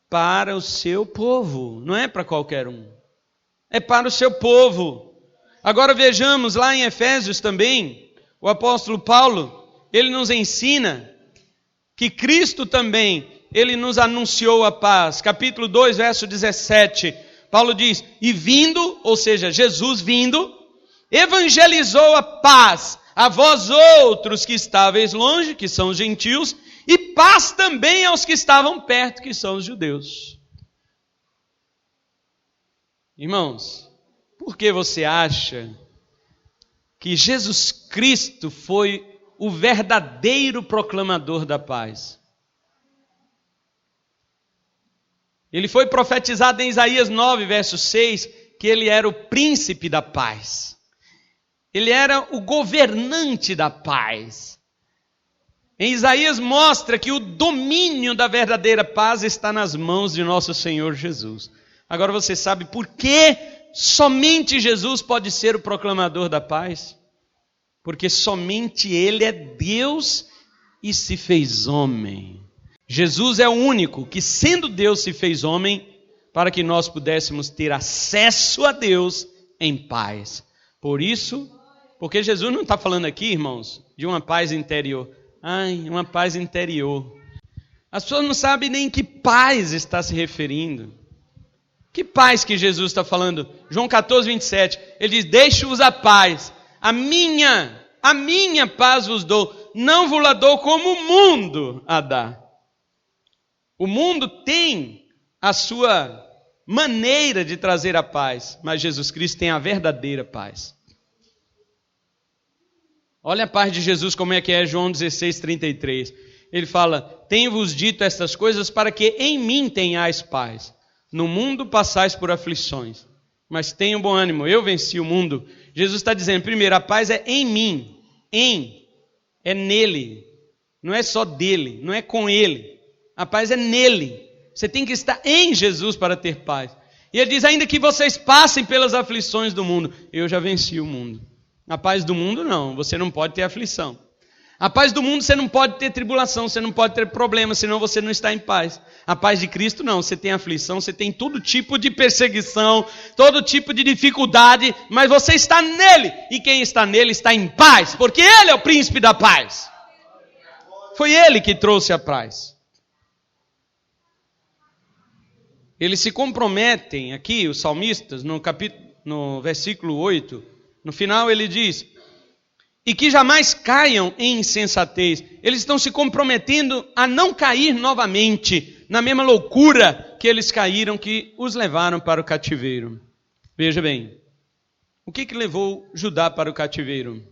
S1: para o seu povo. Não é para qualquer um. É para o seu povo. Agora vejamos lá em Efésios também, o apóstolo Paulo, ele nos ensina que Cristo também, ele nos anunciou a paz. Capítulo 2, verso 17, Paulo diz, e vindo, ou seja, Jesus vindo, evangelizou a paz a vós outros que estáveis longe, que são os gentios, e paz também aos que estavam perto, que são os judeus. Irmãos, por que você acha que Jesus Cristo foi o verdadeiro proclamador da paz? Ele foi profetizado em Isaías 9, verso 6, que ele era o príncipe da paz. Ele era o governante da paz. Em Isaías mostra que o domínio da verdadeira paz está nas mãos de nosso Senhor Jesus. Agora você sabe por que somente Jesus pode ser o proclamador da paz? Porque somente Ele é Deus e se fez homem. Jesus é o único que, sendo Deus, se fez homem para que nós pudéssemos ter acesso a Deus em paz. Por isso, porque Jesus não está falando aqui, irmãos, de uma paz interior. Ai, uma paz interior. As pessoas não sabem nem que paz está se referindo. Que paz que Jesus está falando? João 14, 27, ele diz, deixe-vos a paz, a minha paz vos dou, não vos la dou como o mundo a dá. O mundo tem a sua maneira de trazer a paz, mas Jesus Cristo tem a verdadeira paz. Olha a paz de Jesus como é que é, João 16:33. Ele fala: tenho-vos dito estas coisas para que em mim tenhais paz. No mundo passais por aflições, mas tenham bom ânimo, eu venci o mundo. Jesus está dizendo, primeiro, a paz é em mim, é nele, não é só dele, não é com ele. A paz é nele. Você tem que estar em Jesus para ter paz. E ele diz, ainda que vocês passem pelas aflições do mundo, eu já venci o mundo. A paz do mundo não, você não pode ter aflição. A paz do mundo você não pode ter tribulação, você não pode ter problema, senão você não está em paz. A paz de Cristo não, você tem aflição, você tem todo tipo de perseguição, todo tipo de dificuldade, mas você está nele. E quem está nele está em paz, porque ele é o príncipe da paz. Foi ele que trouxe a paz. Eles se comprometem aqui, os salmistas, no versículo 8, no final ele diz, e que jamais caiam em insensatez. Eles estão se comprometendo a não cair novamente na mesma loucura que eles caíram, que os levaram para o cativeiro. Veja bem, o que levou Judá para o cativeiro?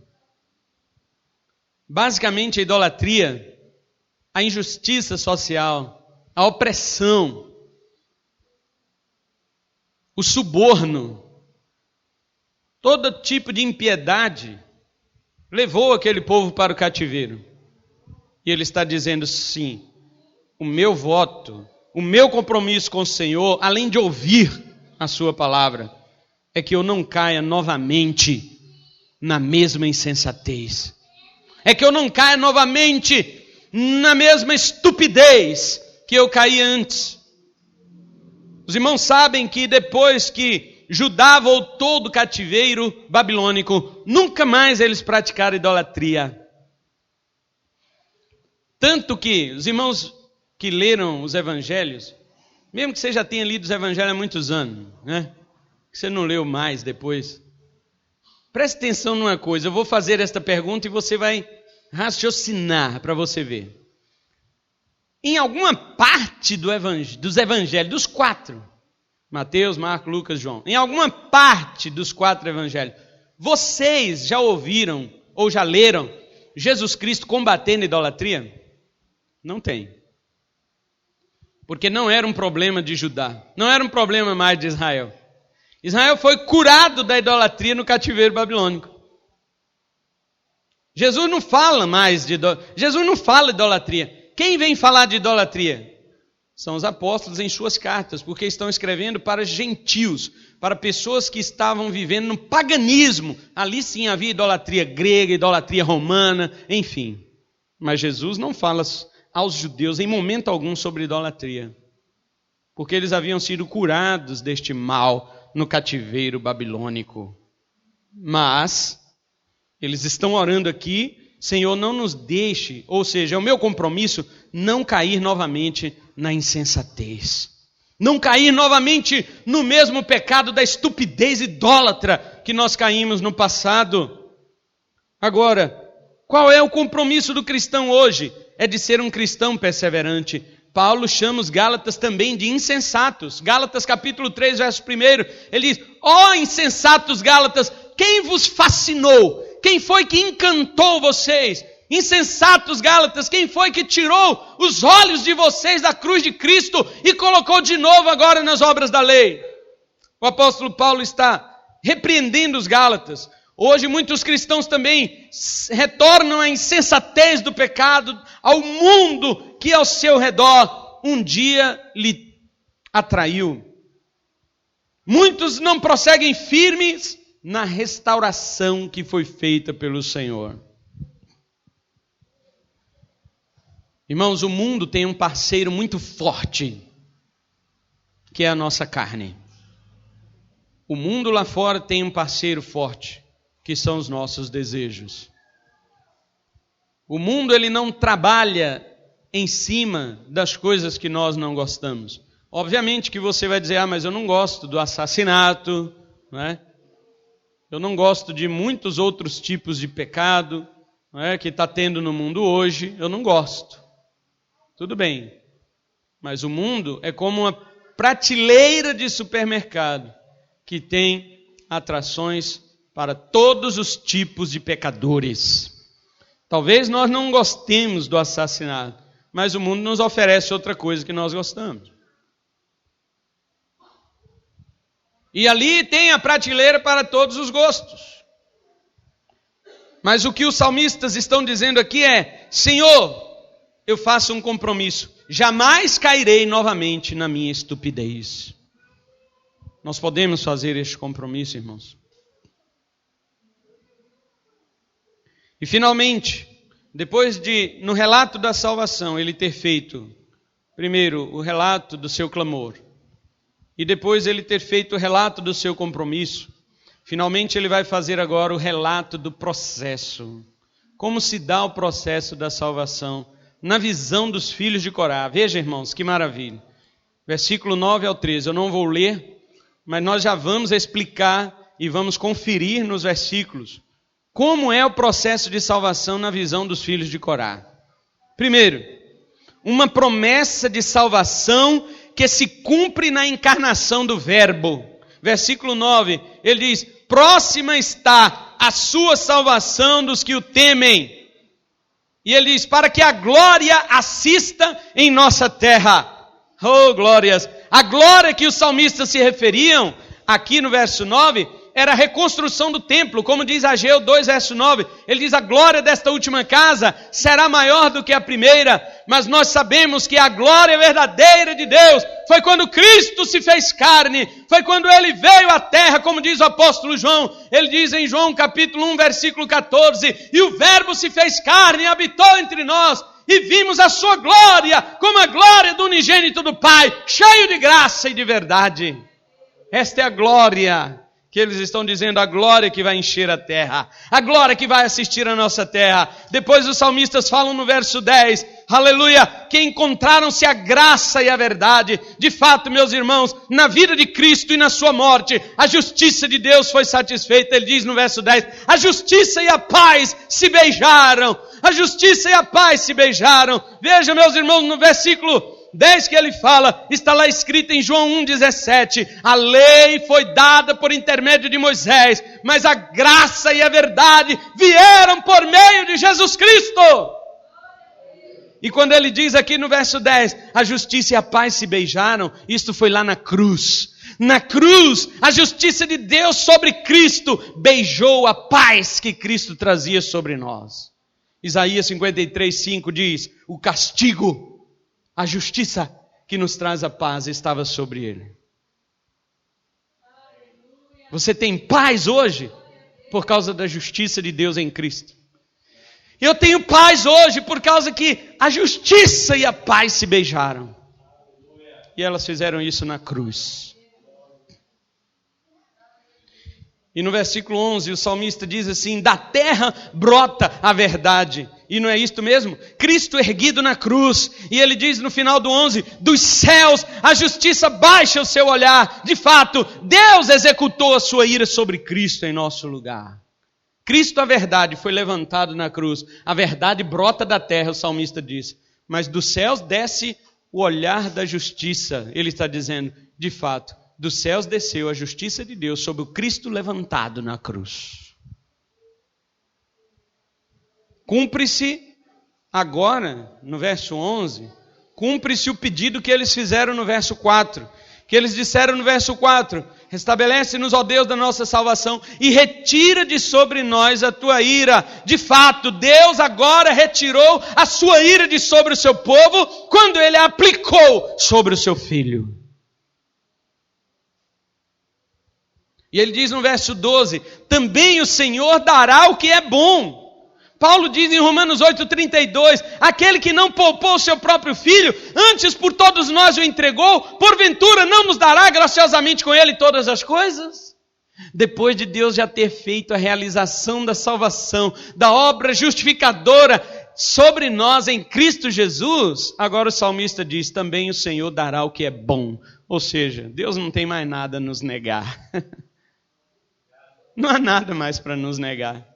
S1: Basicamente a idolatria, a injustiça social, a opressão, o suborno, todo tipo de impiedade levou aquele povo para o cativeiro. E ele está dizendo, sim, o meu voto, o meu compromisso com o Senhor, além de ouvir a sua palavra, é que eu não caia novamente na mesma insensatez. É que eu não caia novamente na mesma estupidez que eu caí antes. Os irmãos sabem que depois que Judá voltou do cativeiro babilônico, nunca mais eles praticaram idolatria. Tanto que os irmãos que leram os evangelhos, mesmo que você já tenha lido os evangelhos há muitos anos, né? Que você não leu mais depois, preste atenção numa coisa, eu vou fazer esta pergunta e você vai raciocinar para você ver. Em alguma parte dos evangelhos, dos 4, Mateus, Marcos, Lucas, João, em alguma parte dos 4 evangelhos, vocês já ouviram ou já leram Jesus Cristo combatendo a idolatria? Não tem. Porque não era um problema de Judá, não era um problema mais de Israel. Israel foi curado da idolatria no cativeiro babilônico. Jesus não fala mais de idolatria. Jesus não fala de idolatria. Quem vem falar de idolatria? São os apóstolos em suas cartas, porque estão escrevendo para gentios, para pessoas que estavam vivendo no paganismo. Ali sim havia idolatria grega, idolatria romana, enfim. Mas Jesus não fala aos judeus em momento algum sobre idolatria, porque eles haviam sido curados deste mal no cativeiro babilônico. Mas eles estão orando aqui, Senhor, não nos deixe, ou seja, é o meu compromisso não cair novamente na insensatez, não cair novamente no mesmo pecado da estupidez idólatra que nós caímos no passado. Agora, qual é o compromisso do cristão hoje? É de ser um cristão perseverante. Paulo chama os Gálatas também de insensatos. Gálatas capítulo 3, verso 1, ele diz, ó insensatos Gálatas, quem vos fascinou? Quem foi que encantou vocês? Insensatos Gálatas, quem foi que tirou os olhos de vocês da cruz de Cristo e colocou de novo agora nas obras da lei? O apóstolo Paulo está repreendendo os Gálatas. Hoje muitos cristãos também retornam à insensatez do pecado, ao mundo que ao seu redor um dia lhe atraiu. Muitos não prosseguem firmes na restauração que foi feita pelo Senhor. Irmãos, o mundo tem um parceiro muito forte, que é a nossa carne. O mundo lá fora tem um parceiro forte, que são os nossos desejos. O mundo, ele não trabalha em cima das coisas que nós não gostamos. Obviamente que você vai dizer, mas eu não gosto do assassinato, não é? Eu não gosto de muitos outros tipos de pecado, não é, que está tendo no mundo hoje, eu não gosto. Tudo bem. Mas o mundo é como uma prateleira de supermercado que tem atrações para todos os tipos de pecadores. Talvez nós não gostemos do assassinato, mas o mundo nos oferece outra coisa que nós gostamos. E ali tem a prateleira para todos os gostos. Mas o que os salmistas estão dizendo aqui é: Senhor, eu faço um compromisso, jamais cairei novamente na minha estupidez. Nós podemos fazer este compromisso, irmãos. E finalmente, depois de, no relato da salvação, ele ter feito, primeiro, o relato do seu clamor, e depois ele ter feito o relato do seu compromisso, finalmente ele vai fazer agora o relato do processo. Como se dá o processo da salvação na visão dos filhos de Corá. Veja, irmãos, que maravilha. Versículo 9 ao 13, eu não vou ler, mas nós já vamos explicar e vamos conferir nos versículos como é o processo de salvação na visão dos filhos de Corá. Primeiro, uma promessa de salvação que se cumpre na encarnação do Verbo. Versículo 9, ele diz: próxima está a sua salvação dos que o temem. E ele diz: para que a glória assista em nossa terra. Oh, glórias! A glória que os salmistas se referiam, aqui no verso 9, era a reconstrução do templo, como diz Ageu 2, verso 9. Ele diz: a glória desta última casa será maior do que a primeira. Mas nós sabemos que a glória verdadeira de Deus foi quando Cristo se fez carne, foi quando Ele veio à terra, como diz o apóstolo João. Ele diz em João capítulo 1, versículo 14, e o Verbo se fez carne e habitou entre nós, e vimos a sua glória, como a glória do unigênito do Pai, cheio de graça e de verdade. Esta é a glória que eles estão dizendo, a glória que vai encher a terra, a glória que vai assistir a nossa terra. Depois os salmistas falam no verso 10, aleluia, que encontraram-se a graça e a verdade. De fato, meus irmãos, na vida de Cristo e na sua morte, a justiça de Deus foi satisfeita. Ele diz no verso 10, a justiça e a paz se beijaram. A justiça e a paz se beijaram. Veja, meus irmãos, no versículo 10 que ele fala, está lá escrito em João 1,17, a lei foi dada por intermédio de Moisés, mas a graça e a verdade vieram por meio de Jesus Cristo. E quando ele diz aqui no verso 10, a justiça e a paz se beijaram, isto foi lá na cruz. Na cruz, a justiça de Deus sobre Cristo beijou a paz que Cristo trazia sobre nós. Isaías 53:5 diz, o castigo, a justiça que nos traz a paz estava sobre ele. Você tem paz hoje por causa da justiça de Deus em Cristo. Eu tenho paz hoje por causa que a justiça e a paz se beijaram. E elas fizeram isso na cruz. E no versículo 11 o salmista diz assim, da terra brota a verdade. E não é isto mesmo? Cristo erguido na cruz. E ele diz no final do 11, dos céus a justiça baixa o seu olhar. De fato, Deus executou a sua ira sobre Cristo em nosso lugar. Cristo, a verdade, foi levantado na cruz. A verdade brota da terra, o salmista diz. Mas dos céus desce o olhar da justiça. Ele está dizendo, de fato, dos céus desceu a justiça de Deus sobre o Cristo levantado na cruz. Cumpre-se agora, no verso 11, cumpre-se o pedido que eles fizeram no verso 4. Que eles disseram no verso 4, restabelece-nos, ó Deus, da nossa salvação e retira de sobre nós a tua ira. De fato, Deus agora retirou a sua ira de sobre o seu povo quando Ele a aplicou sobre o seu Filho. E ele diz no verso 12, também o Senhor dará o que é bom. Paulo diz em Romanos 8,32, aquele que não poupou o seu próprio filho, antes por todos nós o entregou, porventura não nos dará graciosamente com ele todas as coisas? Depois de Deus já ter feito a realização da salvação, da obra justificadora sobre nós em Cristo Jesus, agora o salmista diz, também o Senhor dará o que é bom. Ou seja, Deus não tem mais nada a nos negar. Não há nada mais para nos negar.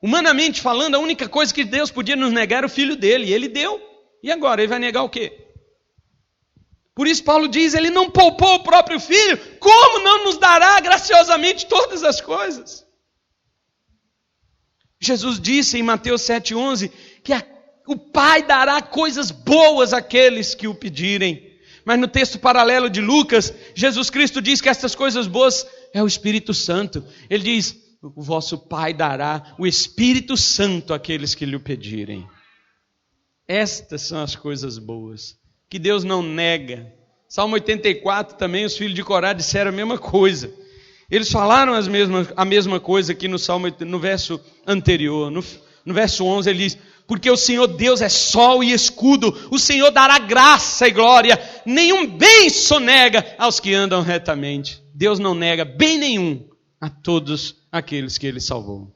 S1: Humanamente falando, a única coisa que Deus podia nos negar era o filho dele, e ele deu. E agora, ele vai negar o quê? Por isso Paulo diz, ele não poupou o próprio filho, como não nos dará graciosamente todas as coisas? Jesus disse em Mateus 7,11, que o Pai dará coisas boas àqueles que o pedirem. Mas no texto paralelo de Lucas, Jesus Cristo diz que essas coisas boas é o Espírito Santo. Ele diz, o vosso Pai dará o Espírito Santo àqueles que lhe o pedirem. Estas são as coisas boas, que Deus não nega. Salmo 84 também, os filhos de Corá disseram a mesma coisa. Eles falaram a mesma coisa aqui no verso anterior. No verso 11 ele diz, porque o Senhor Deus é sol e escudo, o Senhor dará graça e glória, nenhum bem sonega aos que andam retamente. Deus não nega bem nenhum a todos aqueles que Ele salvou.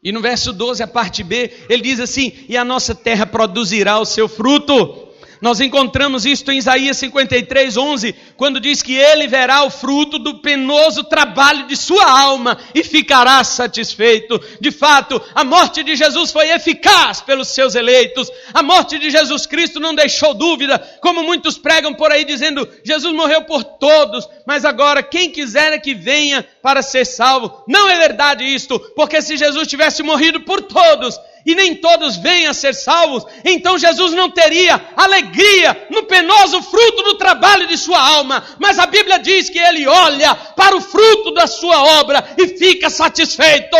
S1: E no verso 12, a parte B, ele diz assim, e a nossa terra produzirá o seu fruto. Nós encontramos isto em Isaías 53:11, quando diz que ele verá o fruto do penoso trabalho de sua alma e ficará satisfeito. De fato, a morte de Jesus foi eficaz pelos seus eleitos. A morte de Jesus Cristo não deixou dúvida, como muitos pregam por aí dizendo, Jesus morreu por todos, mas agora quem quiser é que venha para ser salvo. Não é verdade isto, porque se Jesus tivesse morrido por todos, e nem todos venham a ser salvos, então Jesus não teria alegria no penoso fruto do trabalho de sua alma, mas a Bíblia diz que ele olha para o fruto da sua obra e fica satisfeito.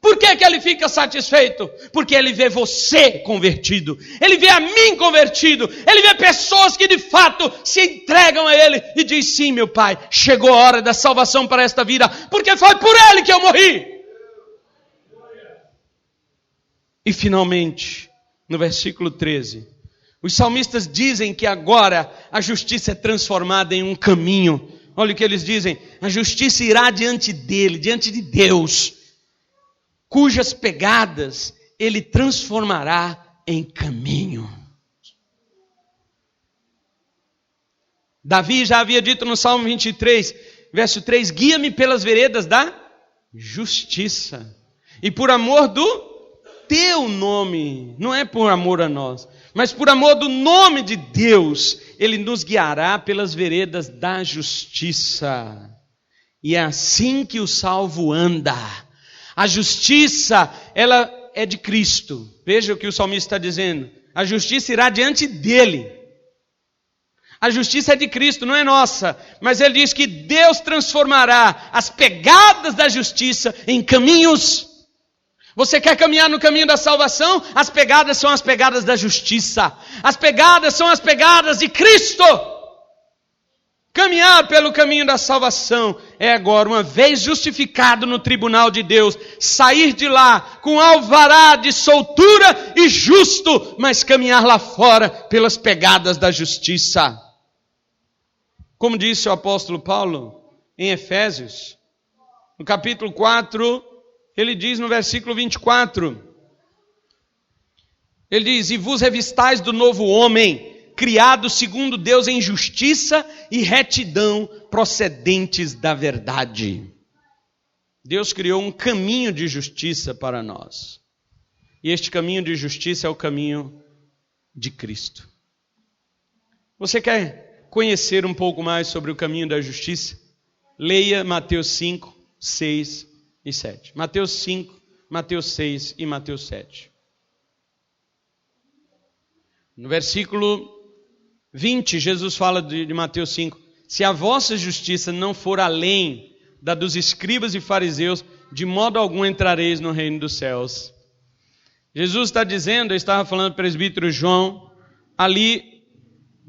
S1: Por que ele fica satisfeito? Porque ele vê você convertido, ele vê a mim convertido, ele vê pessoas que de fato se entregam a ele e diz, sim meu Pai, chegou a hora da salvação para esta vida, porque foi por ele que eu morri. E finalmente, no versículo 13, os salmistas dizem que agora a justiça é transformada em um caminho. Olha o que eles dizem, a justiça irá diante dele, diante de Deus, cujas pegadas ele transformará em caminho. Davi já havia dito no Salmo 23, verso 3, guia-me pelas veredas da justiça, e por amor do teu nome, não é por amor a nós, mas por amor do nome de Deus, ele nos guiará pelas veredas da justiça. E é assim que o salvo anda. A justiça, ela é de Cristo. Veja o que o salmista está dizendo. A justiça irá diante dele. A justiça é de Cristo, não é nossa. Mas ele diz que Deus transformará as pegadas da justiça em caminhos. Você quer caminhar no caminho da salvação? As pegadas são as pegadas da justiça. As pegadas são as pegadas de Cristo. Caminhar pelo caminho da salvação é agora, uma vez justificado no tribunal de Deus, sair de lá com alvará de soltura e justo, mas caminhar lá fora pelas pegadas da justiça. Como disse o apóstolo Paulo em Efésios, no capítulo 4, ele diz no versículo 24, ele diz, e vos revistais do novo homem, criado segundo Deus em justiça e retidão, procedentes da verdade. Deus criou um caminho de justiça para nós. E este caminho de justiça é o caminho de Cristo. Você quer conhecer um pouco mais sobre o caminho da justiça? Leia Mateus 5, 6 e 7. Mateus 5, Mateus 6 e Mateus 7. No versículo 20, Jesus fala de Mateus 5, se a vossa justiça não for além da dos escribas e fariseus, de modo algum entrareis no reino dos céus. Jesus está dizendo, eu estava falando para o presbítero João, ali,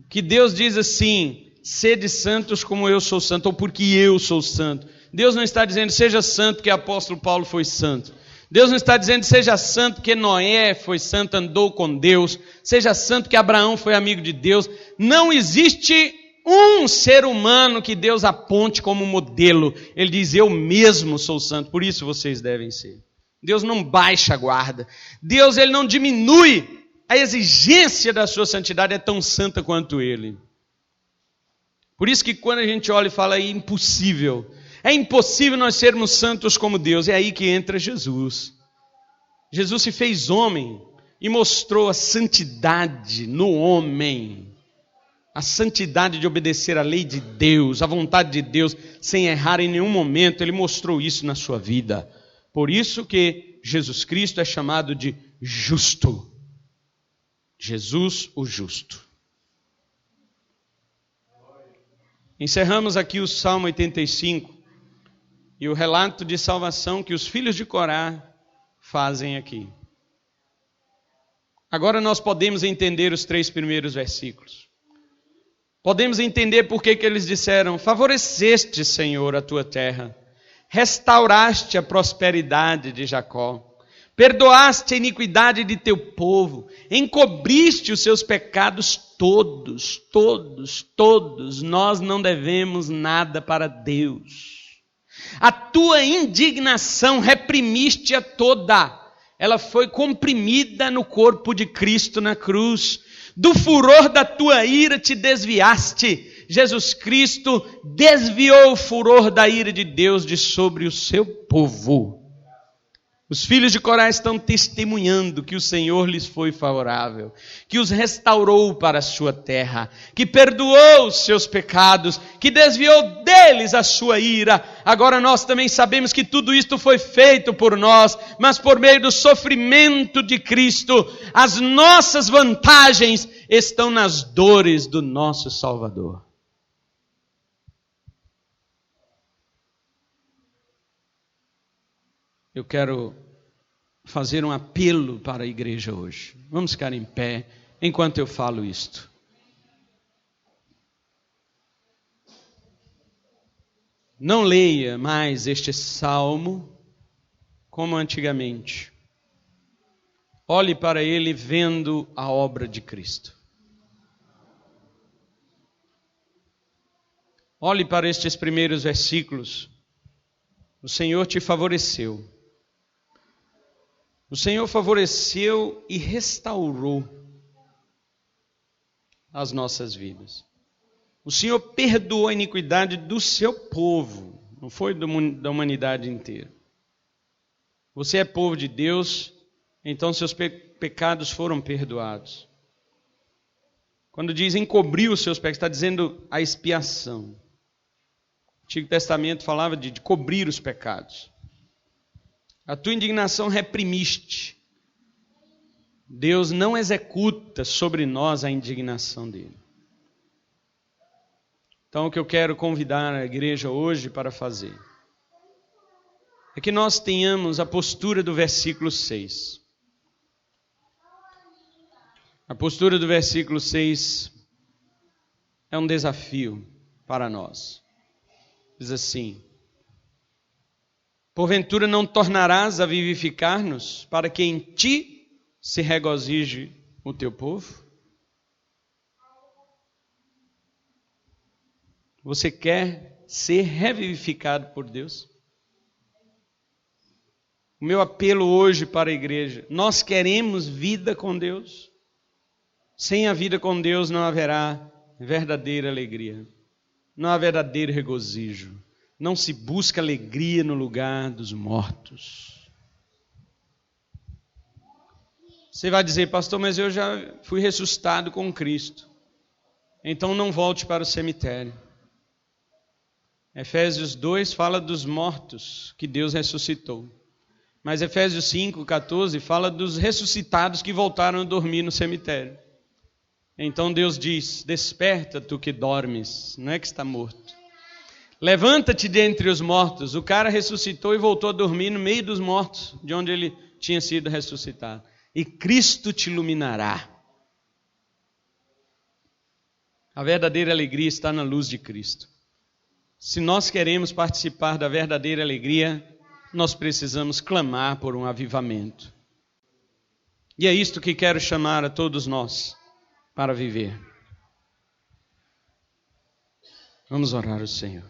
S1: que Deus diz assim, sede santos como eu sou santo, ou porque eu sou santo. Deus não está dizendo, seja santo porque o apóstolo Paulo foi santo. Deus não está dizendo, seja santo porque Noé foi santo, andou com Deus. Seja santo porque Abraão foi amigo de Deus. Não existe um ser humano que Deus aponte como modelo. Ele diz, eu mesmo sou santo, por isso vocês devem ser. Deus não baixa a guarda. Deus, ele não diminui. A exigência da sua santidade é tão santa quanto ele. Por isso que quando a gente olha e fala, é impossível. É impossível nós sermos santos como Deus. É aí que entra Jesus. Jesus se fez homem e mostrou a santidade no homem. A santidade de obedecer à lei de Deus, à vontade de Deus, sem errar em nenhum momento. Ele mostrou isso na sua vida. Por isso que Jesus Cristo é chamado de justo. Jesus o justo. Encerramos aqui o Salmo 85 e o relato de salvação que os filhos de Corá fazem aqui. Agora nós podemos entender os 3 primeiros versículos. Podemos entender por que eles disseram: favoreceste, Senhor, a tua terra, restauraste a prosperidade de Jacó, perdoaste a iniquidade de teu povo, encobriste os seus pecados todos. Nós não devemos nada para Deus. A tua indignação reprimiste-a toda. Ela foi comprimida no corpo de Cristo na cruz. Do furor da tua ira te desviaste. Jesus Cristo desviou o furor da ira de Deus de sobre o seu povo. Os filhos de Corá estão testemunhando que o Senhor lhes foi favorável, que os restaurou para a sua terra, que perdoou os seus pecados, que desviou deles a sua ira. Agora nós também sabemos que tudo isto foi feito por nós, mas por meio do sofrimento de Cristo. As nossas vantagens estão nas dores do nosso Salvador. Eu quero fazer um apelo para a igreja hoje. Vamos ficar em pé enquanto eu falo isto. Não leia mais este salmo como antigamente. Olhe para ele vendo a obra de Cristo. Olhe para estes primeiros versículos. O Senhor te favoreceu. O Senhor favoreceu e restaurou as nossas vidas. O Senhor perdoou a iniquidade do seu povo, não foi da humanidade inteira. Você é povo de Deus, então seus pecados foram perdoados. Quando diz encobriu os seus pecados, está dizendo a expiação. O Antigo Testamento falava de cobrir os pecados. A tua indignação reprimiste. Deus não executa sobre nós a indignação dele. Então o que eu quero convidar a igreja hoje para fazer é que nós tenhamos a postura do versículo 6. A postura do versículo 6 é um desafio para nós. Diz assim: porventura não tornarás a vivificar-nos, para que em ti se regozije o teu povo? Você quer ser revivificado por Deus? O meu apelo hoje para a igreja: nós queremos vida com Deus. Sem a vida com Deus não haverá verdadeira alegria, não há verdadeiro regozijo. Não se busca alegria no lugar dos mortos. Você vai dizer: pastor, mas eu já fui ressuscitado com Cristo. Então não volte para o cemitério. Efésios 2 fala dos mortos que Deus ressuscitou. Mas Efésios 5:14 fala dos ressuscitados que voltaram a dormir no cemitério. Então Deus diz: desperta tu que dormes, não é que está morto. Levanta-te dentre os mortos. O cara ressuscitou e voltou a dormir no meio dos mortos, de onde ele tinha sido ressuscitado. E Cristo te iluminará. A verdadeira alegria está na luz de Cristo. Se nós queremos participar da verdadeira alegria, nós precisamos clamar por um avivamento. E é isto que quero chamar a todos nós para viver. Vamos orar ao Senhor.